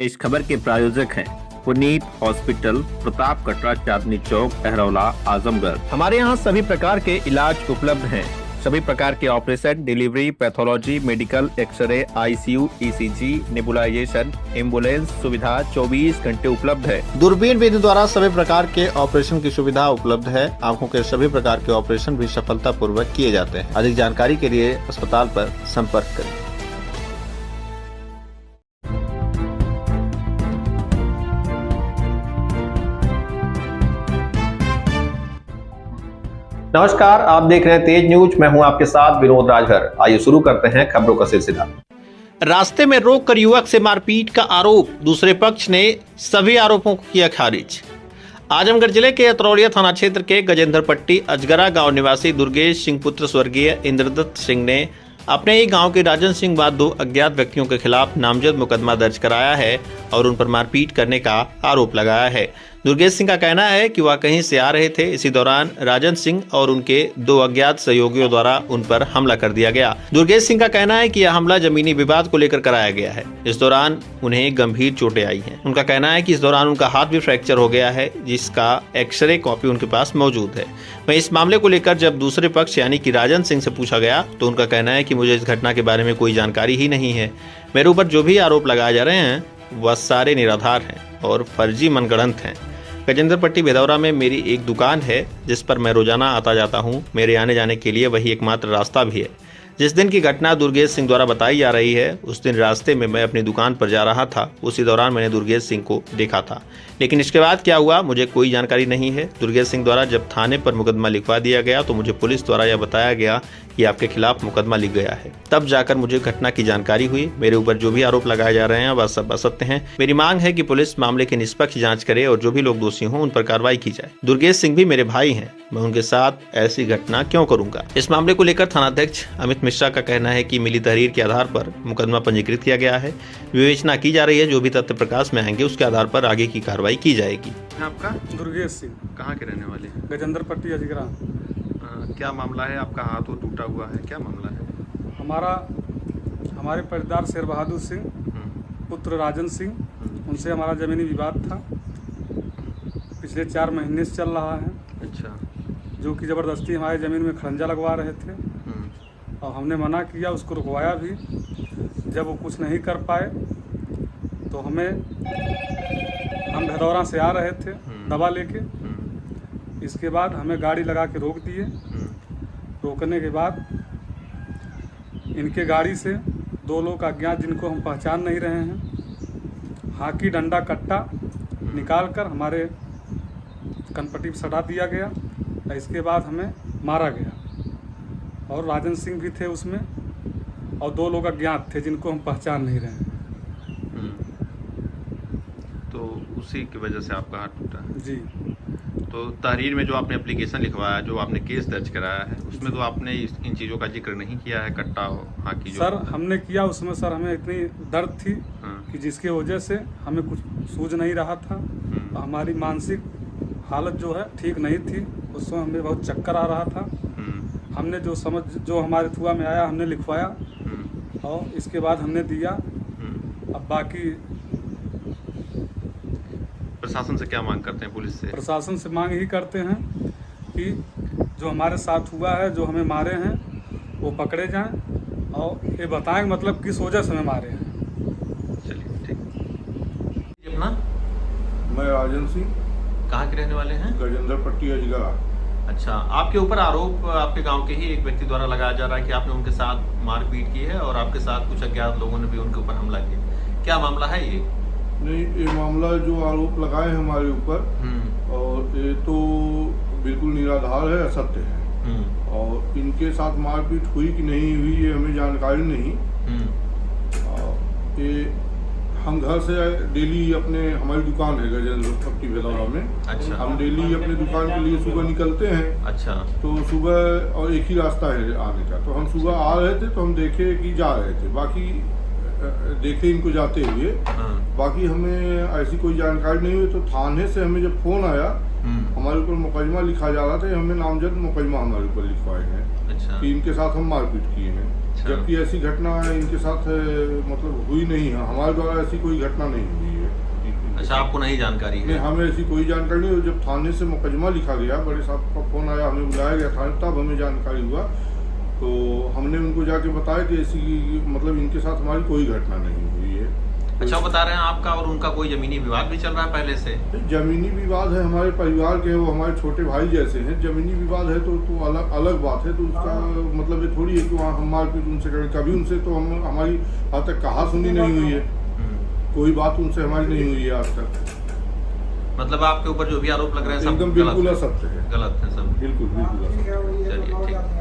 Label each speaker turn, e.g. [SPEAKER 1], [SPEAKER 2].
[SPEAKER 1] इस खबर के प्रायोजक हैं पुनीत हॉस्पिटल, प्रताप कटरा, चांदनी चौक, अहरौला, आजमगढ़। हमारे यहाँ सभी प्रकार के इलाज उपलब्ध हैं। सभी प्रकार के operation, delivery, pathology, medical, x ray, ICU, ECG, nebulisation, ambulance सुविधा 24 घंटे उपलब्ध है। दूरबीन विधि द्वारा सभी प्रकार के ऑपरेशन की सुविधा उपलब्ध है। आंखों के सभी प्रकार के ऑपरेशन भी सफलतापूर्वक किए जाते हैं। अधिक जानकारी के लिए अस्पताल पर संपर्क करें। नमस्कार, आप देख रहे हैं तेज न्यूज। मैं हूं आपके साथ विनोद राजभर। आइए शुरू करते हैं खबरों का सिलसिला। रास्ते में रोककर युवक से मारपीट का आरोप, दूसरे पक्ष ने सभी आरोपों को किया खारिज। आजमगढ़ जिले के अतरौलिया थाना क्षेत्र के गजेंद्र पट्टी अजगरा गांव निवासी दुर्गेश सिंह पुत्र स्वर्गीय इंद्रदत्त सिंह ने अपने ही गांव के राजन सिंह बाद 2 अज्ञात व्यक्तियों के खिलाफ नामजद मुकदमा दर्ज कराया है और उन पर मारपीट करने का आरोप लगाया है। दुर्गेश सिंह का कहना है कि वह कहीं से आ रहे थे। इसी दौरान राजन सिंह और उनके 2 अज्ञात सहयोगियों द्वारा उन पर हमला कर दिया गया। दुर्गेश सिंह का कहना है कि यह हमला जमीनी विवाद को लेकर कराया गया है। इस दौरान उन्हें गंभीर चोटें आई हैं। उनका कहना है कि इस दौरान उनका हाथ भी फ्रैक्चर हो गया है, जिसका एक्सरे कॉपी उनके पास मौजूद है। वहीं इस मामले को लेकर जब दूसरे पक्ष यानी कि राजन सिंह से पूछा गया तो उनका कहना है कि मुझे इस घटना के बारे में कोई जानकारी ही नहीं है। मेरे ऊपर जो भी आरोप लगाए जा रहे हैं वह सारे निराधार हैं और फर्जी मनगढ़ंत हैं। गजेंद्र पट्टी भेदौरा में मेरी एक दुकान है जिस पर मैं रोजाना आता जाता हूँ। मेरे आने जाने के लिए वही एकमात्र रास्ता भी है। जिस दिन की घटना दुर्गेश सिंह द्वारा बताई जा रही है, उस दिन रास्ते में मैं अपनी दुकान पर जा रहा था। उसी दौरान मैंने दुर्गेश सिंह को देखा था, लेकिन इसके बाद क्या हुआ मुझे कोई जानकारी नहीं है। दुर्गेश सिंह द्वारा जब थाने पर मुकदमा लिखवा दिया गया तो मुझे पुलिस द्वारा यह बताया गया कि आपके खिलाफ मुकदमा लिख गया है। तब जाकर मुझे घटना की जानकारी हुई। मेरे ऊपर जो भी आरोप लगाए जा रहे हैं वह सब असत्य हैं। मेरी मांग है कि पुलिस मामले की निष्पक्ष जांच करे और जो भी लोग दोषी हों उन पर कार्रवाई की जाए। दुर्गेश सिंह भी मेरे भाई हैं, मैं उनके साथ ऐसी घटना क्यों करूंगा। इस मामले को लेकर थानाध्यक्ष अमित मिश्रा का कहना है कि मिली तहरीर के आधार पर मुकदमा पंजीकृत किया गया है। विवेचना की जा रही है। जो भी तथ्य प्रकाश में आएंगे उसके आधार पर आगे की कार्रवाई की जाएगी।
[SPEAKER 2] आपका
[SPEAKER 3] दुर्गेश सिंह,
[SPEAKER 2] कहाँ के रहने वाले?
[SPEAKER 3] गजेंद्र पट्टी अजगरा।
[SPEAKER 2] क्या मामला है? आपका हाथ वो टूटा हुआ है, क्या मामला है?
[SPEAKER 3] हमारे पहरेदार शेर बहादुर सिंह पुत्र राजन सिंह, उनसे हमारा ज़मीनी विवाद था। पिछले 4 महीने से चल रहा है।
[SPEAKER 2] अच्छा। जो
[SPEAKER 3] कि ज़बरदस्ती हमारे ज़मीन में खरंजा लगवा रहे थे और हमने मना किया, उसको रुकवाया भी। जब वो कुछ नहीं कर पाए तो हम भेदौरा से आ रहे थे दवा लेके। इसके बाद हमें गाड़ी लगा के रोक दिए। रोकने के बाद इनके गाड़ी से 2 लोग अज्ञात, जिनको हम पहचान नहीं रहे हैं, हाकी डंडा कट्टा निकाल कर हमारे कनपट्टी पर सटा दिया गया। इसके बाद हमें मारा गया और राजन सिंह भी थे उसमें और 2 लोग अज्ञात थे जिनको हम पहचान नहीं रहे हैं।
[SPEAKER 2] तो उसी की वजह से आपका हाथ टूटा
[SPEAKER 3] जी।
[SPEAKER 2] तो तहरीर में जो आपने एप्लीकेशन लिखवाया, जो आपने केस दर्ज कराया है, उसमें तो आपने इन चीज़ों का जिक्र नहीं किया है। कट्टा हाकी जो
[SPEAKER 3] सर हमने किया उसमें सर हमें इतनी दर्द थी कि जिसकी वजह से हमें कुछ सूझ नहीं रहा था। हमारी मानसिक हालत जो है ठीक नहीं थी। उस समय हमें बहुत चक्कर आ रहा था। हमने जो हमारे थुआ में आया हमने लिखवाया और इसके बाद हमने दिया। अब बाकी
[SPEAKER 2] प्रशासन से क्या मांग करते हैं? पुलिस से?
[SPEAKER 3] प्रशासन से मांग ही करते हैं कि जो हमारे साथ हुआ है, जो हमें मारे हैं, वो पकड़े जाएं और ये बताएं मतलब किस वजह से हमें मारे हैं।
[SPEAKER 2] चलिए ठीक। अपना?
[SPEAKER 4] मैं राजन सिंह।
[SPEAKER 2] कहाँ के रहने वाले हैं?
[SPEAKER 4] गजेंद्र पट्टी अजगरा।
[SPEAKER 2] अच्छा, आपके ऊपर आरोप आपके गांव के ही एक व्यक्ति द्वारा लगाया जा रहा है कि आपने उनके साथ मारपीट की है और आपके साथ कुछ अज्ञात लोगों ने भी उनके ऊपर हमला किया। क्या मामला है ये?
[SPEAKER 4] नहीं, ये मामला जो आरोप लगाए हैं हमारे ऊपर, और ये तो बिल्कुल निराधार है, असत्य है। और इनके साथ मारपीट हुई कि नहीं हुई ये हमें जानकारी नहीं। ये हम घर से डेली हमारी दुकान है गजेंद्र पट्टी भेदौरा में।
[SPEAKER 2] अच्छा।
[SPEAKER 4] हम डेली अपने दुकान के लिए सुबह निकलते हैं।
[SPEAKER 2] अच्छा।
[SPEAKER 4] तो सुबह और एक ही रास्ता है आने का, तो हम सुबह आ रहे थे तो हम देखे कि जा रहे थे, बाकी देखे इनको जाते हुए। बाकी हमें ऐसी कोई जानकारी नहीं हुई। तो थाने से हमें जब फ़ोन आया हमारे ऊपर मुकदमा लिखा जा रहा था, हमें नामजद मुकदमा हमारे ऊपर लिखवाए हैं
[SPEAKER 2] अच्छा।
[SPEAKER 4] कि इनके साथ हम मारपीट किए हैं, जबकि ऐसी घटना इनके साथ मतलब हुई नहीं है, हमारे द्वारा ऐसी कोई घटना नहीं हुई है।
[SPEAKER 2] अच्छा, आपको नहीं जानकारी
[SPEAKER 4] नहीं,
[SPEAKER 2] है?
[SPEAKER 4] हमें ऐसी कोई जानकारी नहीं। जब थाने से मुकदमा लिखा गया, बड़े साहब का फोन आया, हमें बुलाया गया थाने, तब हमें जानकारी हुआ। तो हमने उनको जाके बताया कि ऐसी मतलब इनके साथ हमारी कोई घटना नहीं हुई है।
[SPEAKER 2] अच्छा, बता रहे हैं आपका और उनका कोई जमीनी विवाद भी चल रहा है पहले से?
[SPEAKER 4] जमीनी विवाद है, हमारे परिवार के, वो हमारे छोटे भाई जैसे हैं। जमीनी विवाद है तो अलग बात है। तो उसका मतलब ये थोड़ी है कि वहाँ हम मारपीट उनसे करें। कभी उनसे तो हमारी आज तक कहा सुनी नहीं हुई है, कोई बात उनसे हमारी नहीं हुई है आज तक।
[SPEAKER 2] मतलब आपके ऊपर जो भी आरोप लग रहे हैं सब
[SPEAKER 4] एकदम बिल्कुल असत्य है,
[SPEAKER 2] गलत है सब?
[SPEAKER 4] बिल्कुल असत्य।
[SPEAKER 2] चलिए, ठीक।